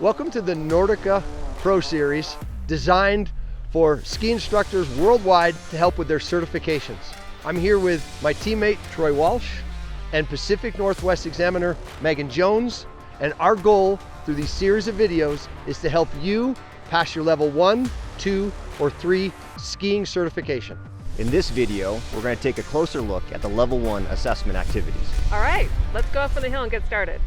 Welcome to the Nordica Pro Series, designed for ski instructors worldwide to help with their certifications. I'm here with my teammate Troy Walsh and Pacific Northwest examiner Megan Jones, and our goal through these series of videos is to help you pass your level 1, 2, or 3 skiing certification. In this video, we're going to take a closer look at the level 1 assessment activities. All right, let's go up on the hill and get started.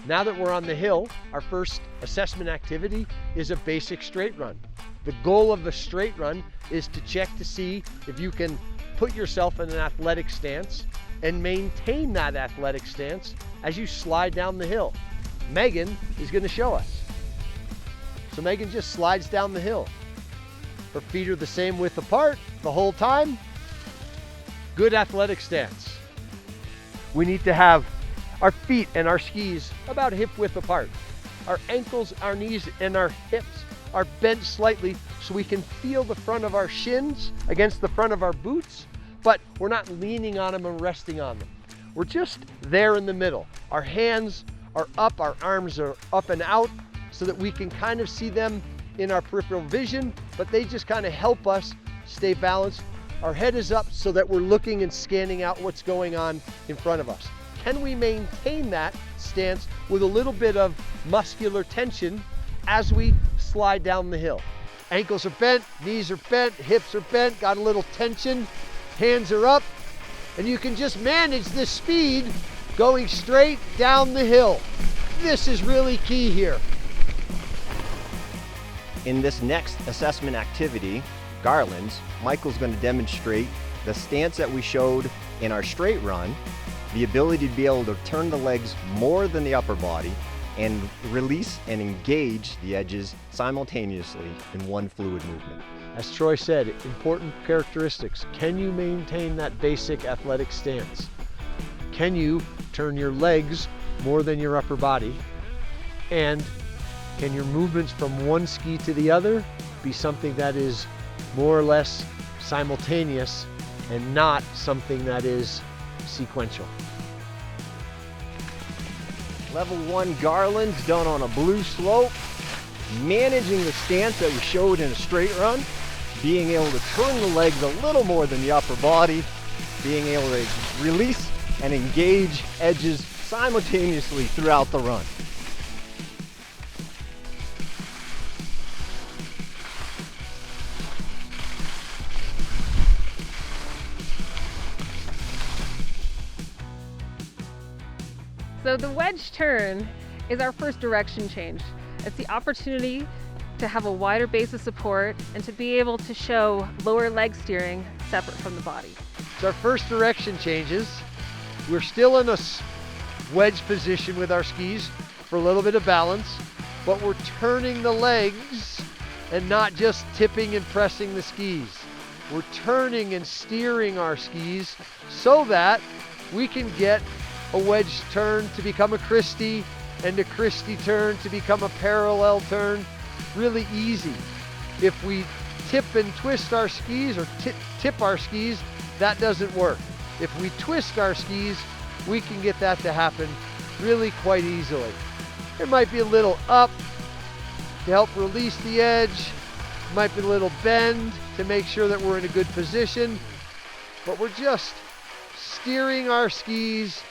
Now that we're on the hill, our first assessment activity is a basic straight run. The goal of the straight run is to check to see if you can put yourself in an athletic stance and maintain that athletic stance as you slide down the hill. Megan is going to show us. So Megan just slides down the hill. Her feet are the same width apart the whole time. Good athletic stance. We need to have our feet and our skis about hip width apart. Our ankles, our knees, and our hips are bent slightly so we can feel the front of our shins against the front of our boots, but we're not leaning on them and resting on them. We're just there in the middle. Our hands are up, our arms are up and out so that we can kind of see them in our peripheral vision, but they just kind of help us stay balanced. Our head is up so that we're looking and scanning out what's going on in front of us. Can we maintain that stance with a little bit of muscular tension as we slide down the hill? Ankles are bent, knees are bent, hips are bent, got a little tension, hands are up, and you can just manage this speed going straight down the hill. This is really key here. In this next assessment activity, Garlands, Michael's going to demonstrate the stance that we showed in our straight run, the ability to be able to turn the legs more than the upper body and release and engage the edges simultaneously in one fluid movement. As Troy said, important characteristics. Can you maintain that basic athletic stance? Can you turn your legs more than your upper body? And can your movements from one ski to the other be something that is more or less simultaneous and not something that is sequential? Level 1 Garlands done on a blue slope, managing the stance that we showed in a straight run, being able to turn the legs a little more than the upper body, being able to release and engage edges simultaneously throughout the run. So the wedge turn is our first direction change. It's the opportunity to have a wider base of support and to be able to show lower leg steering separate from the body. So our first direction changes. We're still in a wedge position with our skis for a little bit of balance, but we're turning the legs and not just tipping and pressing the skis. We're turning and steering our skis so that we can get a wedge turn to become a christie and a christie turn to become a parallel turn really easy. If we tip and twist our skis or tip our skis, that doesn't work. If we twist our skis, we can get that to happen really quite easily. There might be a little up to help release the edge, might be a little bend to make sure that we're in a good position, but we're just steering our skis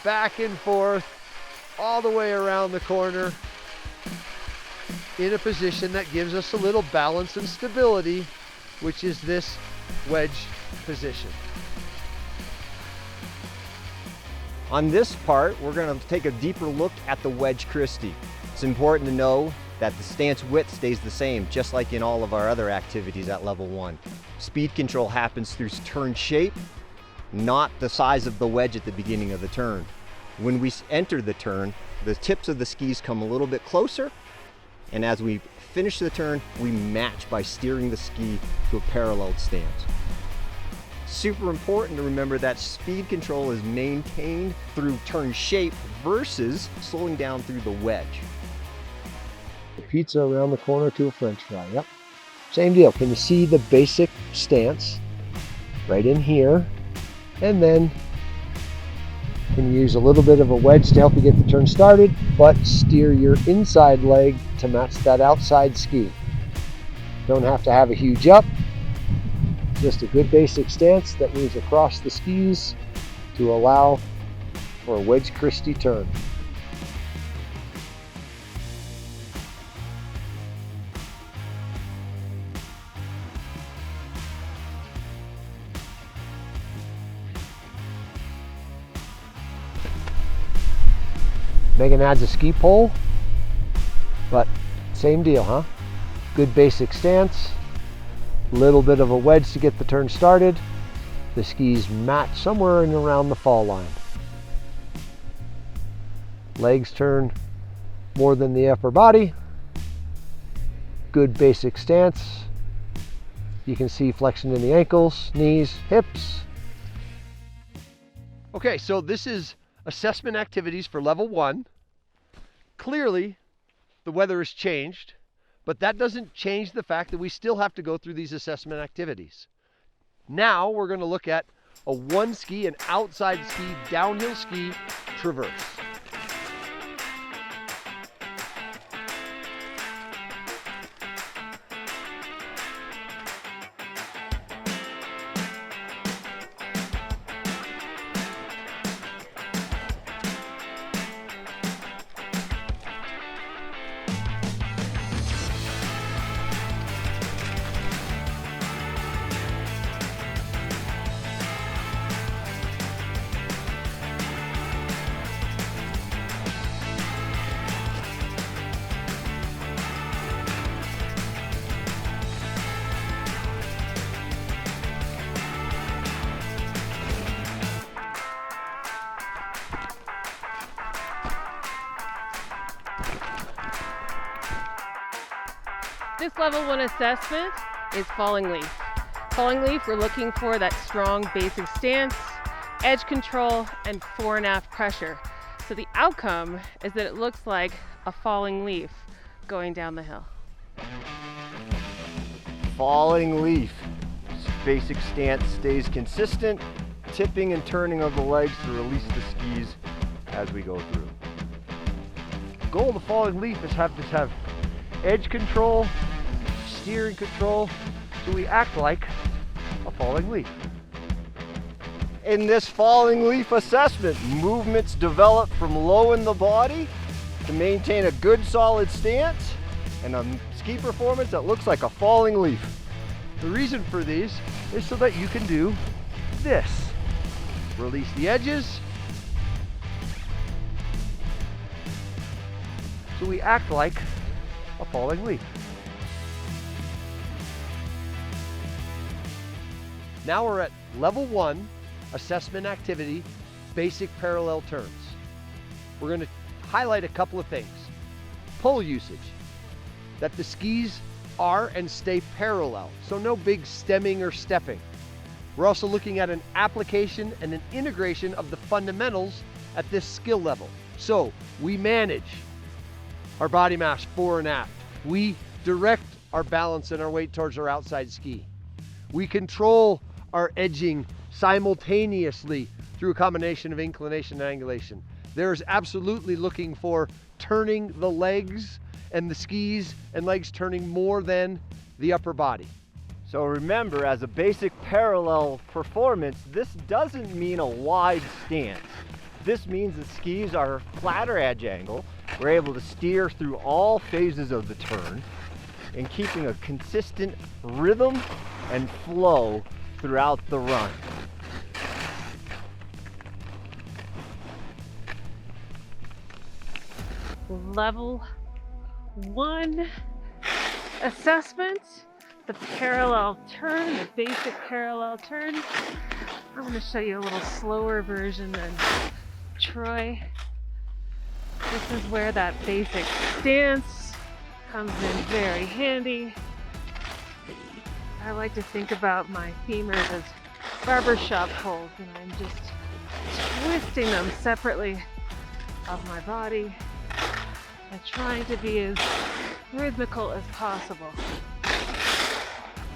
back and forth all the way around the corner in a position that gives us a little balance and stability, which is this wedge position. On this part, we're going to take a deeper look at the wedge christie. It's important to know that the stance width stays the same, just like in all of our other activities at level 1. Speed control happens through turn shape, not the size of the wedge at the beginning of the turn. When we enter the turn, the tips of the skis come a little bit closer, and as we finish the turn, we match by steering the ski to a parallel stance. Super important to remember that speed control is maintained through turn shape versus slowing down through the wedge. The pizza around the corner to a french fry, yep. Same deal. Can you see the basic stance right in here? And then can use a little bit of a wedge to help you get the turn started, but steer your inside leg to match that outside ski. Don't have to have a huge up, just a good basic stance that moves across the skis to allow for a wedge christie turn. Megan adds a ski pole, but same deal, huh? Good basic stance, little bit of a wedge to get the turn started. The skis match somewhere in around the fall line. Legs turn more than the upper body. Good basic stance. You can see flexion in the ankles, knees, hips. Okay, so this is assessment activities for level 1. Clearly, the weather has changed, but that doesn't change the fact that we still have to go through these assessment activities. Now we're going to look at a one ski, an outside ski, downhill ski traverse. This level 1 assessment is falling leaf. Falling leaf, we're looking for that strong basic stance, edge control, and fore and aft pressure. So the outcome is that it looks like a falling leaf going down the hill. Falling leaf. Basic stance stays consistent, tipping and turning of the legs to release the skis as we go through. The goal of the falling leaf is to have edge control, steering control, so we act like a falling leaf. In this falling leaf assessment, movements develop from low in the body to maintain a good solid stance and a ski performance that looks like a falling leaf. The reason for these is so that you can do this. Release the edges, so we act like a falling leaf. Now we're at level 1, assessment activity, basic parallel turns. We're going to highlight a couple of things. Pull usage, that the skis are and stay parallel, so no big stemming or stepping. We're also looking at an application and an integration of the fundamentals at this skill level. So we manage our body mass fore and aft. We direct our balance and our weight towards our outside ski. We control our edging simultaneously through a combination of inclination and angulation. There's absolutely looking for turning the legs and the skis and legs turning more than the upper body. So remember, as a basic parallel performance, this doesn't mean a wide stance. This means the skis are flatter edge angle. We're able to steer through all phases of the turn and keeping a consistent rhythm and flow throughout the run. Level 1 assessment, the parallel turn, the basic parallel turn. I'm going to show you a little slower version than Troy. This is where that basic stance comes in very handy. I like to think about my femurs as barbershop poles, and I'm just twisting them separately of my body and trying to be as rhythmical as possible.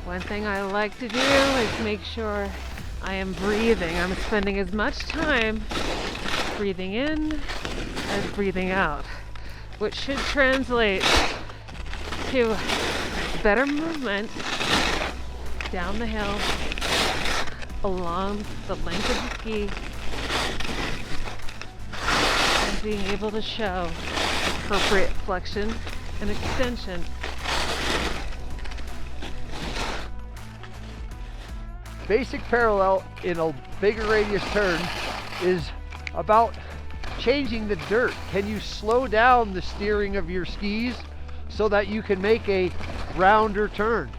One thing I like to do is make sure I am breathing. I'm spending as much time breathing in and breathing out, which should translate to better movement down the hill along the length of the ski and being able to show appropriate flexion and extension. Basic parallel in a bigger radius turn is about changing the dirt. Can you slow down the steering of your skis so that you can make a rounder turn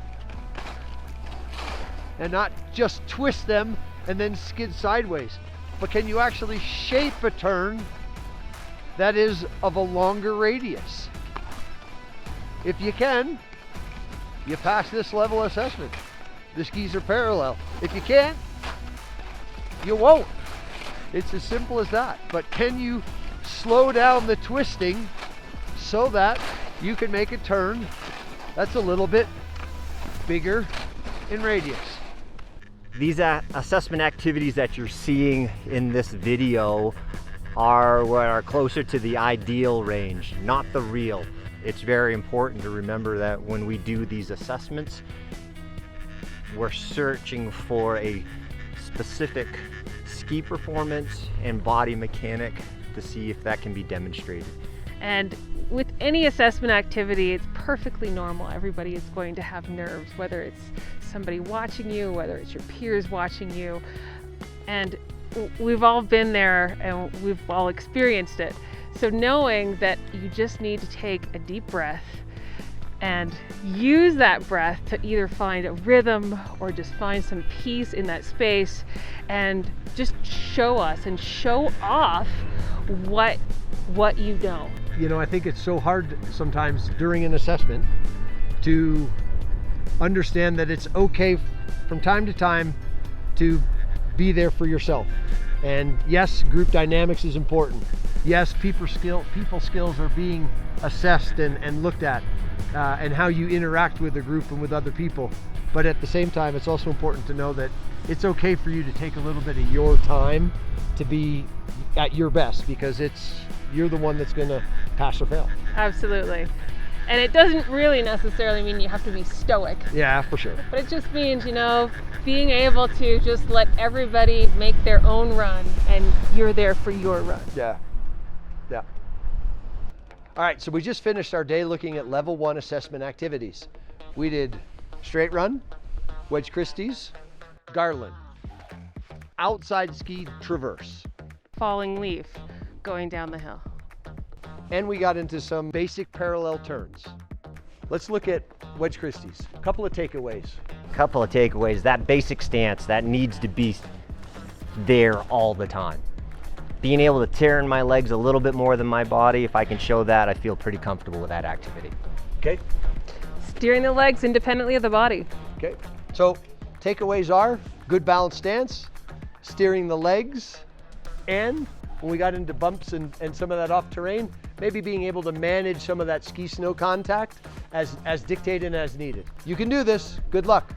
and not just twist them and then skid sideways, but can you actually shape a turn that is of a longer radius? If you can, you pass this level assessment. The skis are parallel. If you can't, you won't. It's as simple as that. But can you slow down the twisting so that you can make a turn that's a little bit bigger in radius? These assessment activities that you're seeing in this video are what are closer to the ideal range, not the real. It's very important to remember that when we do these assessments, we're searching for a specific ski performance and body mechanic to see if that can be demonstrated. And with any assessment activity, it's perfectly normal. Everybody is going to have nerves, whether it's somebody watching you, whether it's your peers watching you. And we've all been there and we've all experienced it. So knowing that you just need to take a deep breath and use that breath to either find a rhythm or just find some peace in that space and just show us and show off what you know. You know, I think it's so hard sometimes during an assessment to understand that it's okay from time to time to be there for yourself. And yes, group dynamics is important. Yes, people skills are being assessed and looked at, and how you interact with the group and with other people. But at the same time, it's also important to know that it's okay for you to take a little bit of your time to be at your best, because you're the one that's going to pass or fail. Absolutely. And it doesn't really necessarily mean you have to be stoic. Yeah, for sure. But it just means, being able to just let everybody make their own run and you're there for your run. Yeah. Yeah. All right, so we just finished our day looking at level 1 assessment activities. We did straight run, wedge christies, garland, outside ski traverse, Falling leaf, going down the hill. and we got into some basic parallel turns. Let's look at wedge christies. A couple of takeaways. Couple of takeaways. That basic stance, that needs to be there all the time. Being able to turn my legs a little bit more than my body, if I can show that, I feel pretty comfortable with that activity. Okay. Steering the legs independently of the body. Okay. So takeaways are good balanced stance, steering the legs, and when we got into bumps and some of that off terrain, maybe being able to manage some of that ski snow contact as dictated and as needed. You can do this. Good luck.